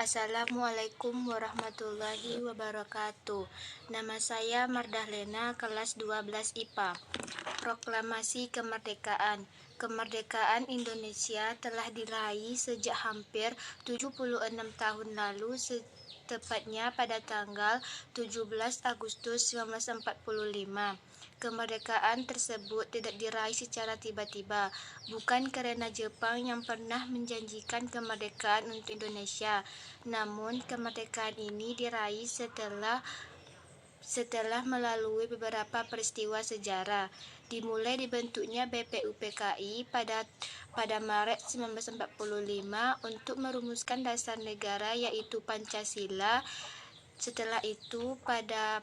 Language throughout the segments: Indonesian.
Assalamualaikum warahmatullahi wabarakatuh. Nama saya Mardahlena, kelas 12 IPA. Proklamasi Kemerdekaan. Kemerdekaan Indonesia telah diraih sejak hampir 76 tahun lalu, tepatnya pada tanggal 17 Agustus 1945. Kemerdekaan tersebut tidak diraih secara tiba-tiba, bukan karena Jepang yang pernah menjanjikan kemerdekaan untuk Indonesia. Namun, kemerdekaan ini diraih setelah melalui beberapa peristiwa sejarah. Dimulai dibentuknya BPUPKI pada Maret 1945 untuk merumuskan dasar negara, yaitu Pancasila. Setelah itu, pada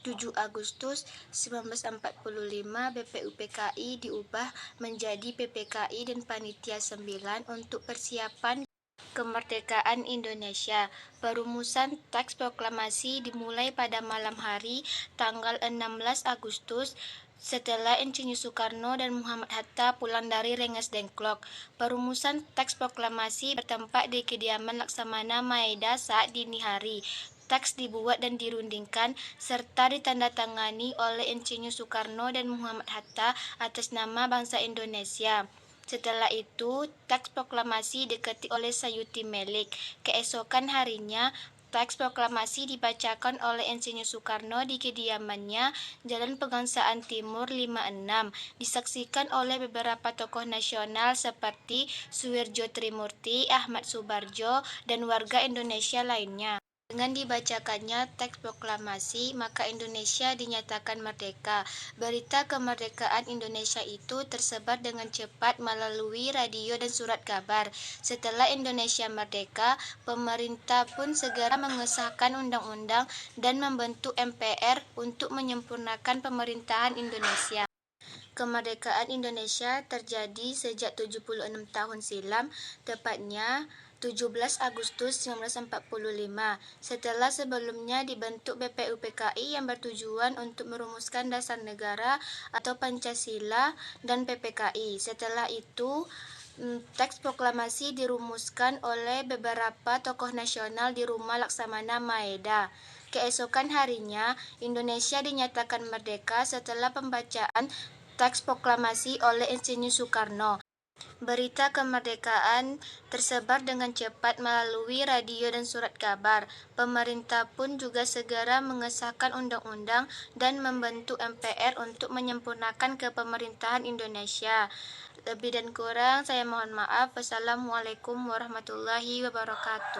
7 Agustus 1945 BPUPKI diubah menjadi PPKI dan Panitia 9 untuk persiapan kemerdekaan Indonesia. Perumusan teks proklamasi dimulai pada malam hari tanggal 16 Agustus setelah Insinyur Soekarno dan Muhammad Hatta pulang dari Rengas Dengklok. Perumusan teks proklamasi bertempat di kediaman Laksamana Maeda saat dini hari. Teks dibuat dan dirundingkan serta ditandatangani oleh Insinyur Soekarno dan Muhammad Hatta atas nama bangsa Indonesia. Setelah itu, teks proklamasi diketik oleh Sayuti Melik. Keesokan harinya, teks proklamasi dibacakan oleh Insinyur Soekarno di kediamannya, Jalan Pegangsaan Timur 56, disaksikan oleh beberapa tokoh nasional seperti Suwirjo Trimurti, Ahmad Subarjo, dan warga Indonesia lainnya. Dengan dibacakannya teks proklamasi, maka Indonesia dinyatakan merdeka. Berita kemerdekaan Indonesia itu tersebar dengan cepat melalui radio dan surat kabar. Setelah Indonesia merdeka, pemerintah pun segera mengesahkan undang-undang dan membentuk MPR untuk menyempurnakan pemerintahan Indonesia. Kemerdekaan Indonesia terjadi sejak 76 tahun silam, tepatnya 17 Agustus 1945, setelah sebelumnya dibentuk BPUPKI yang bertujuan untuk merumuskan dasar negara atau Pancasila dan PPKI. Setelah itu, teks proklamasi dirumuskan oleh beberapa tokoh nasional di rumah Laksamana Maeda. Keesokan harinya, Indonesia dinyatakan merdeka setelah pembacaan teks proklamasi oleh Insinyur Soekarno. Berita kemerdekaan tersebar dengan cepat melalui radio dan surat kabar. Pemerintah pun juga segera mengesahkan undang-undang dan membentuk MPR untuk menyempurnakan kepemerintahan Indonesia. Lebih dan kurang saya mohon maaf. Wassalamualaikum warahmatullahi wabarakatuh.